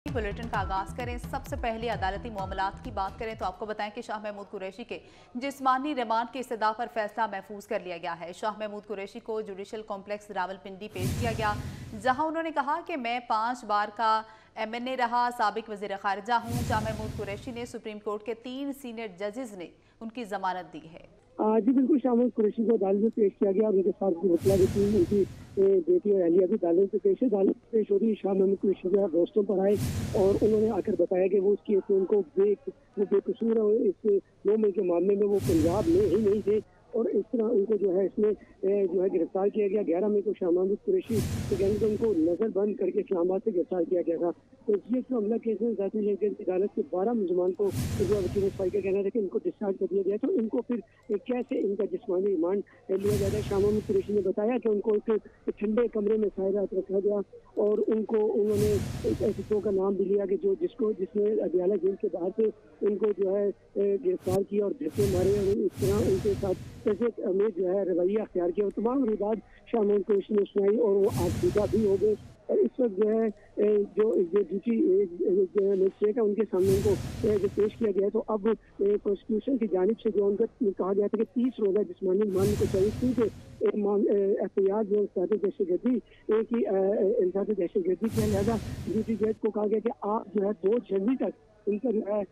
Bulletin का आगाज करें। सबसे पहले अदालती मामलात की बात करें तो आपको बताएं कि शाह महमूद कुरैशी के जिस्मानी रिमांड की इस्तदा पर फैसला महफूज कर लिया गया है। शाह महमूद कुरैशी को जुडिशल कॉम्प्लेक्स रावलपिंडी पेश किया गया, जहां उन्होंने कहा कि मैं 5 बार का MNA रहा, साबिक वजीर खारजा हूं। शाह महमूद कुरैशी ने सुप्रीम कोर्ट के 3 सीनियर जजेस ने उनकी जमानत दी है। जी बिल्कुल, शाह महमूद कुरैशी को अदालत में पेश किया गया और उनके साथ वकीला भी थी, उनकी बेटी और अहलिया भी अदालत में पेश है। अदालत में पेश हो रही शाह महमूद कुरैशी जो दोस्तों पर आए और उन्होंने आकर बताया कि वो उसकी उनको वो बेकसूर है, इस 9 मई के मामले में वो पंजाब में ही नहीं थे और इस तरह उनको जो है इसमें जो है गिरफ्तार किया गया। 11 मई को शाह महमूद कुरैशी के उनको नजरबंद करके इस्लामाबाद से गिरफ्तार किया गया था। तो ये हमला केस में अदालत के 12 मुलजमान को जो वकील भाई का कहना था कि इनको डिस्चार्ज कर दिया गया। तो इनको फिर कैसे इनका जिस्मानी रिमांड लिया जाता है। शाह महमूद कुरैशी ने बताया कि उनको एक ठंडे कमरे में सायरात रखा गया और उन्होंने एक ऐसे शो का नाम भी लिया कि जिसने अदियाला जेल के बाहर से उनको जो है गिरफ्तार किया और धक्के मारे और इस तरह उनके साथ कैसे हमें जो है रवैया अख्तियार किया। तमाम बात शाह महमूद कुरैशी ने सुनाई और वो आजीदा भी हो गए। और इस वक्त जो है जो दूसरी मजिस्ट्रेट है उनके सामने उनको जो पेश किया गया है। तो अब प्रोसिक्यूशन की जानिब से जो उनका कहा गया था कि 30 रोजा जिस्मानी रिमांड को चाहिए, क्योंकि एफआईआर जो दहशतगर्दी की दहशतगर्दी किया, लिहाजा दूसरी जज को कहा गया कि आप जो है 2 जनवरी तक इनका जो है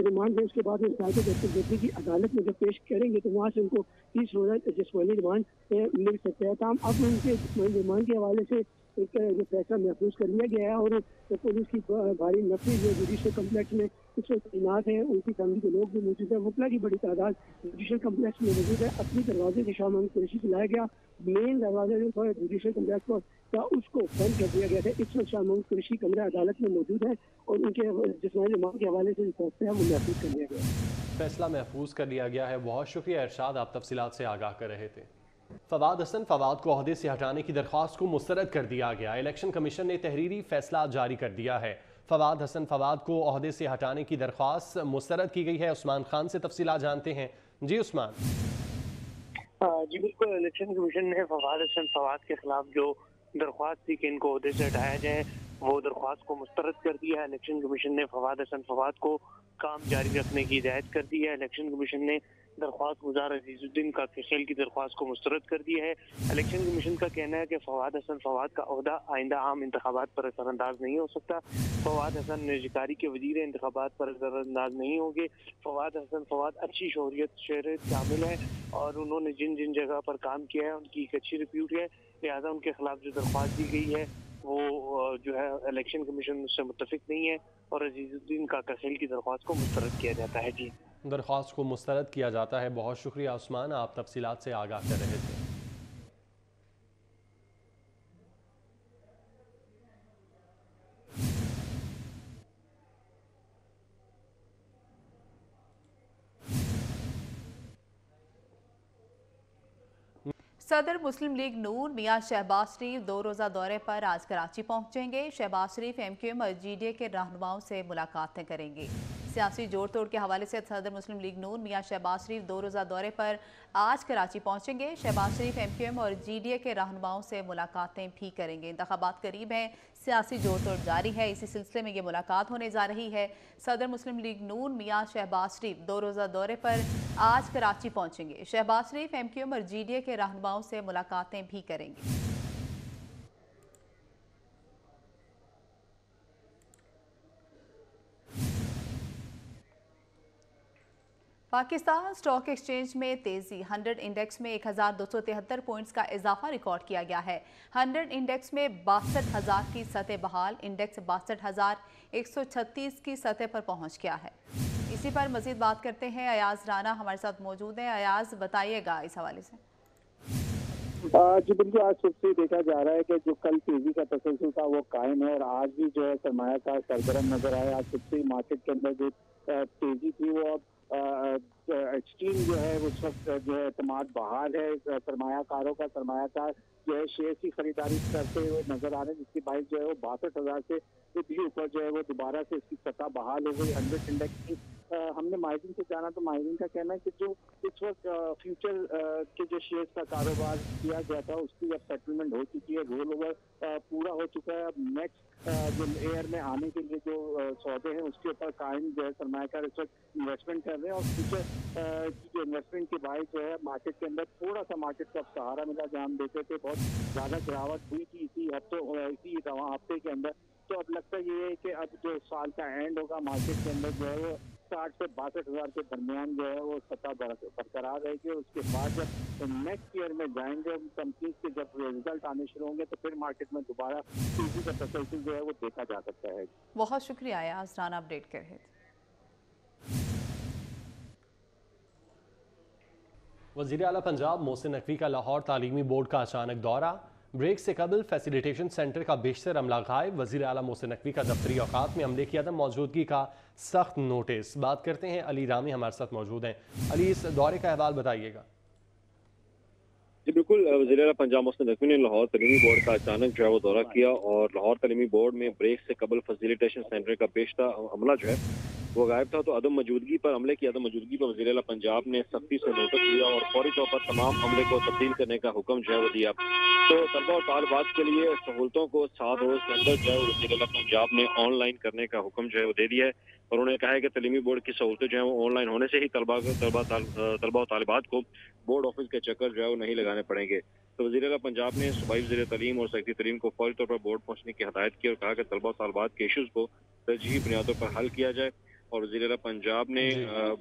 रिमांड है, उसके बाद दहशतगर्दी की अदालत में जब पेश करेंगे तो वहाँ से उनको 30 रोजा जिस्मानी रिमांड मिल सकता है। तमाम अब उनके जिस्मानी रिमांड के हवाले से एक जो फैसला महफूज कर लिया गया है और पुलिस की भारी नफरी जो जुडिशल कम्प्लेक्स में इस वक्त तैनात है, उनकी फैमिली के लोग भी मौजूद है। वकला की बड़ी तादाद जुडिशल कम्प्लेक्स में मौजूद है। अपनी दरवाजे से शाह महमूद कुरैशी को लाया गया, मेन दरवाजा जो था जुडिशल कम्प्लेक्स पर था उसको बंद कर दिया गया था। इस वक्त शाह महमूद कुरैशी कमरा अदालत में मौजूद है और उनके जिस्मानी रिमांड के हवाले से जो फैसला है वो महफूज कर लिया गया। फैसला महफूज कर लिया गया है। बहुत शुक्रिया इरशाद, आप तफसीलात से आगाह कर रहे थे। फवाद हसन फवाद को ओहदे से हटाने की दरख्वास्त को मुस्तरद कर दिया गया। इलेक्शन कमीशन ने तहरीरी फैसला जारी कर दिया है। फवाद हसन फवाद को ओहदे से हटाने की दरख्वास्त मुस्तरद की गई है। उस्मान खान से तफसीलात जानते हैं। जी उस्मान। जी बिल्कुल, इलेक्शन कमीशन ने फवाद हसन फवाद के खिलाफ जो दरख्वास्त थी कि इनको ओहदे से हटाया जाए, वो दरख्वास्त को मुस्तरद कर दिया है। इलेक्शन कमीशन ने फवाद हसन फवाद को काम जारी रखने की हिदायत कर दी है। इलेक्शन कमीशन ने दरख्वास्त गुजार अजीजुद्दीन का खेल की दरख्वास्त को मुस्तरद कर दिया है। इलेक्शन कमीशन का कहना है कि फवाद हसन फवाद का ओहदा आइंदा आम इंतखाबात पर असरअंदाज नहीं हो सकता। फवाद हसन निजकारी के वजीर इंतखाबात पर असरअंदाज नहीं होंगे। फवाद हसन फवाद अच्छी शहरत शामिल है और उन्होंने जिन जिन जगह पर काम किया है उनकी एक अच्छी रिप्यूट है, लिहाजा उनके खिलाफ जो दरख्वास्त दी गई है वो जो है इलेक्शन कमीशन उससे मुत्तफिक नहीं है और अजीजुद्दीन का खेल की दरख्वास्त को मुस्तरद किया जाता है। जी, दरख्वास्त को मुस्तरद किया जाता है। बहुत शुक्रिया उस्मान, आप तफसीलात से आगाह कर रहे थे। सदर मुस्लिम लीग नून मियां शहबाज शरीफ 2 रोज़ा दौरे पर आज कराची पहुंचेंगे। शहबाज शरीफ MQM और GDA के रहनुमाओं से मुलाकातें करेंगे। सियासी जोड़ तोड़ के हवाले से सदर मुस्लिम लीग नून मियां शहबाज शरीफ 2 रोज़ा दौरे पर आज कराची पहुंचेंगे। शहबाज शरीफ MQM और GDA के रहनुमाओं से मुलाकातें भी करेंगे। इंतखाबात करीब हैं, सियासी जोड़ तोड़ जारी है, इसी सिलसिले में ये मुलाकात होने जा रही है। सदर मुस्लिम लीग नून मियां शहबाज शरीफ 2 रोज़ा दौरे पर आज कराची पहुंचेंगे। शहबाज शरीफ MQM और GDA के रहनुमाओं से मुलाकातें भी करेंगे। पाकिस्तान स्टॉक एक्सचेंज में तेजी। 100 इंडेक्स में 1273 पॉइंट्स का इजाफा रिकॉर्ड किया गया है। 100 इंडेक्स में 62,000 की सतह बहाल, इंडेक्स 62,136 की सतह पर पहुंच गया है। इसी पर मजीद बात करते हैं, अयाज राना हमारे साथ मौजूद हैं। अयाज, बताइएगा इस हवाले से। जी बिल्कुल, आज सुबह से देखा जा रहा है कि जो कल तेजी का तसलसल था वो कायम है और आज भी जो है सरमायाकार सरगर्म नजर आया। आज सुबह से मार्केट के अंदर जो तेजी थी वो अब एक्सट्रीम जो है उस वक्त जो है एतमाद बहाल है। सरमायाकारों का सरमायाकार जो है शेयर की खरीदारी करते हुए नजर आ रहे हैं, जिसकी बाइस जो है वो 62,000 से भी ऊपर जो है वो दोबारा से इसकी सतह बहाल हो गई। 100 इंडेक्स की हमने माहिरीन से जाना तो माहिरीन का कहना है कि जो इस वक्त फ्यूचर के जो शेयर्स का कारोबार किया गया था उसकी अब सेटलमेंट हो चुकी है, रोल ओवर पूरा हो चुका है। अब नेक्स्ट जो एयर में आने के लिए जो सौदे हैं उसके ऊपर कायम जो है सरमायाकार इस वक्त इन्वेस्टमेंट कर रहे हैं और फ्यूचर की जो इन्वेस्टमेंट के बाई जो है मार्केट के अंदर थोड़ा सा मार्केट को अब सहारा मिला, जहाँ हम देखे थे बहुत ज्यादा गिरावट हुई थी इसी हफ्ते के अंदर। तो अब लगता ये है कि अब जो साल का एंड होगा मार्केट के अंदर जो है वो 60 से 62,000 के दरमियान जो है वो सतह बरकरार रहेगी। और उसके बाद जब नेक्स्ट ईयर में जाएंगे कंपनी के जब रिजल्ट आने शुरू होंगे तो फिर मार्केट में दोबारा तेजी का तसलसल जो है वो देखा जा सकता है। बहुत शुक्रिया अयाज, राना अपडेट कर रहे थे। वज़ीर आला पंजाब मोहसिन नकवी का लाहौर तालीमी बोर्ड का अचानक दौरा, ब्रेक से कबल फैसिलिटेशन सेंटर का बेशतर अमला गायब, वज़ीर आला मोहसिन नकवी का दफ्तरी औकात में अमले की अदम मौजूदगी का सख्त नोटिस। बात करते हैं अली रामी हमारे साथ मौजूद हैं। अली, इस दौरे का अहवाल बताइएगा। जी बिल्कुल, वज़ीर आला पंजाब मोहसिन नकवी ने लाहौर तलीमी बोर्ड का अचानक जो है वो दौरा किया और लाहौर तलीमी बोर्ड में ब्रेक से कबल फैसिलिटेशन सेंटर का बेशतर अमला जो है वो गायब था। तो अदम मौजूदगी पर अमले की अदम मौजूदगी पर वज़ीर आला पंजाब ने सख्ती से नोटिस दिया और फौरी तौर पर तमाम अमले को तब्दील करने का हुक्म जो है वो दिया। तो तलबा और तालिबात के लिए सहूलतों को 7 रोज के अंदर जो है वज़ीर आला पंजाब ने ऑनलाइन करने का हुक्म जो है वो दे दिया है। और उन्होंने कहा है कि तलीमी बोर्ड की सहूलतें जो है वो ऑनलाइन होने से ही तलबा और तालिबात को बोर्ड ऑफिस के चक्कर जो है वो नहीं लगाने पड़ेंगे। तो वज़ीर आला पंजाब ने सूबाई वज़ीर तलीम और सेक्रेटरी तलीम को फौरी तौर पर बोर्ड पहुंचने की हदायत की और कहा कि तलबा और तालिबात के इशूज़ को तरजीही बुनियादों पर हल किया जाए। और वज़ीर आला पंजाब ने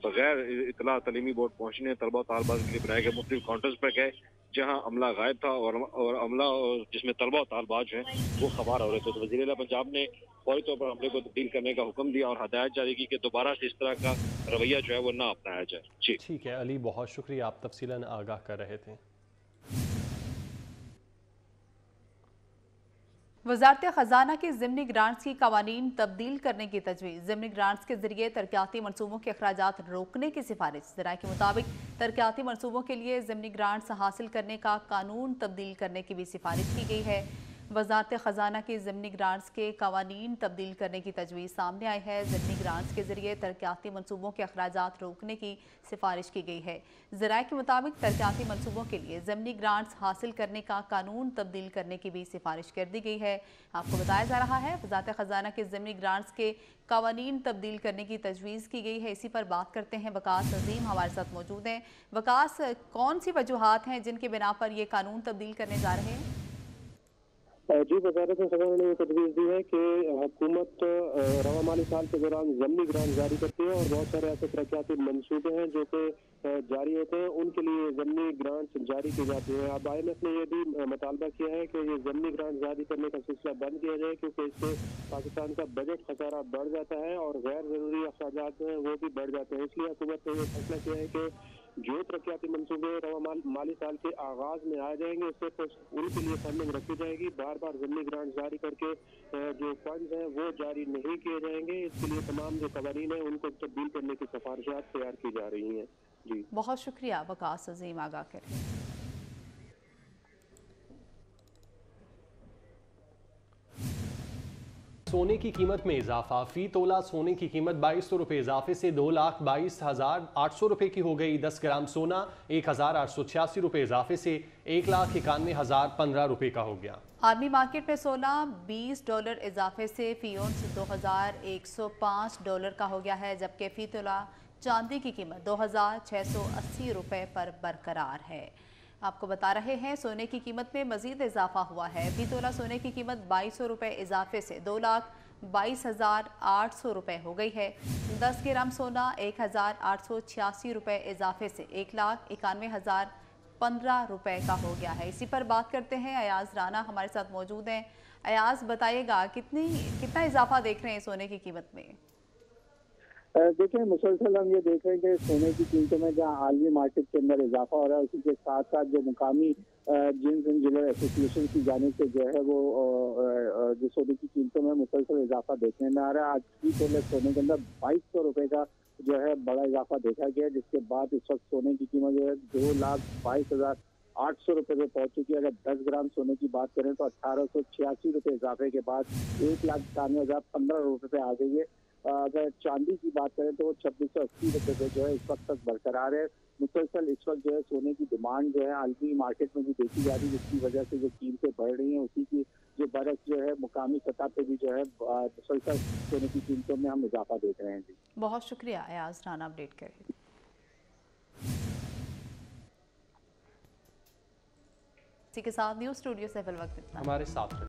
बगैर इतला तलीमी बोर्ड पहुंचने तलबा और तालिबात के लिए बनाए गए मुख्तलिफ काउंटर्स पर गए जहां अमला गायब था और अमला जिसमें तलबा और तालिबात जो है वो खबर हो रहे थे। तो वज़ीर आला पंजाब ने फौरी तौर पर अमले को तब्दील करने का हुक्म दिया और हदायत जारी की कि दोबारा से इस तरह का रवैया जो है वो ना अपनाया जाए। जी ठीक है अली, बहुत शुक्रिया, आप तफसीलन आगाह कर रहे थे। वजारत खजाना की ज़िमनी ग्रांट्स की कवानीन तब्दील करने की तजवीज़, ज़िमनी ग्रांट्स के जरिए तरक्याती मनसूबों के अखराजात रोकने की सिफारिश। ज़राए के मुताबिक तरक्याती मनसूबों के लिए ज़िमनी ग्रांट्स हासिल करने का कानून तब्दील करने की भी सिफारिश की गई है। वजारत खजाना की ज़िमनी ग्रांट्स के कवानीन तब्दील करने की तजवीज़ सामने आई है। ज़िमनी ग्रांट्स के जरिए तरक्याती मनसूबों के अखराजात रोकने की सिफारिश की गई है। ज़राए के मुताबिक तरक्याती मनसूबों के लिए ज़िमनी ग्रांट्स हासिल करने का कानून तब्दील करने की भी सिफारिश कर दी गई है। आपको बताया जा रहा है वजारत खजाना के ज़िमनी ग्रांट्स के कवानीन तब्दील करने की तजवीज़ की गई है। इसी पर बात करते हैं, वकास अजीम हमारे साथ मौजूद हैं। वकास, कौन सी वजूहात हैं जिनके बिना पर ये कानून तब्दील करने जा रहे हैं? जी, वजारत खजाना ने तजवीज़ दी है कि हुकूमत रवा माली साल के दौरान ज़िमनी ग्रांट जारी करती है और बहुत सारे ऐसे तरक्याती मनसूबे हैं जो कि जारी होते हैं, उनके लिए ज़िमनी ग्रांट्स जारी की जाती है। अब IMF ने यह भी मुतालबा किया है कि ये ज़िमनी ग्रांट जारी करने का सिलसिला बंद किया जाए क्योंकि इससे पाकिस्तान का बजट खसारा बढ़ जाता है और गैर ज़रूरी अखराजात हैं वो भी बढ़ जाते हैं। इसलिए हुकूमत ने यह फैसला किया है कि जो तरक्याती मनसूबे रवा माली साल के आगाज में आ जाएंगे उससे उनके लिए फंडिंग रखी जाएगी। बार बार ज़िमनी ग्रांट जारी करके जो फंड हैं वो जारी नहीं किए जाएंगे। इसके लिए तमाम जो कवानीन है उनको तब्दील करने की सिफारिशात तैयार की जा रही हैं। जी, बहुत शुक्रिया वकास अजीम, आगाह करें। सोने की कीमत में इजाफा, फी तोला सोने की कीमत 2200 रुपये इजाफे से 2,22,800 रुपये की हो गई। 10 ग्राम सोना 1,886 रुपये इजाफे से 1,91,015 रुपये का हो गया। आर्मी मार्केट में सोना $20 इजाफे से फी औंस $2,105 का हो गया है, जबकि फी तोला चांदी की कीमत 2,680 रुपये पर बरकरार है। आपको बता रहे हैं सोने की कीमत में मजीद इजाफा हुआ है। फी तोला सोने की कीमत 2200 रुपये इजाफे से 2,22,800 रुपये हो गई है। 10 ग्राम सोना 1,886 रुपये इजाफे से 1,91,015 रुपये का हो गया है। इसी पर बात करते हैं, अयाज राना हमारे साथ मौजूद हैं। अयाज, बताइएगा कितना इजाफा देख रहे हैं सोने की कीमत में? देखिए, मुसलसल हम ये देख रहे हैं कि सोने की कीमतों में जहाँ आलमी मार्केट के अंदर इजाफा हो रहा है, उसी के साथ साथ जो मुकामी जिन्स एंड ज्वेलर एसोसिएशन की जानिब से जो है वो जो सोने की कीमतों में मुसलसल इजाफा देखने में आ रहा है। आज की तोले सोने के अंदर 2200 रुपये का जो है बड़ा इजाफा देखा गया, जिसके बाद इस वक्त सोने की कीमत जो है 2,22,800 रुपये पे पहुंच चुकी है। अगर 10 ग्राम सोने की बात करें तो 1,886 रुपये इजाफे के बाद 1,91,015 रुपये पे आ गई है। अगर चांदी की बात करें तो 2680 रुपए पे जो है इस वक्त तक बरकरार है। मुसलसल इस वक्त जो है सोने की डिमांड जो है आलमी मार्केट में भी देखी जा रही है, जिसकी वजह से जो कीमतें बढ़ रही हैं, उसी की जो बरस जो है मुकामी सतह पे भी जो है मुसलसल सोने की कीमतों में हम इजाफा देख रहे हैं। जी बहुत शुक्रिया अयाज राना अपडेट करें। इसी के साथ न्यूज़ स्टूडियो से फिल वक्त इतना। हमारे साथ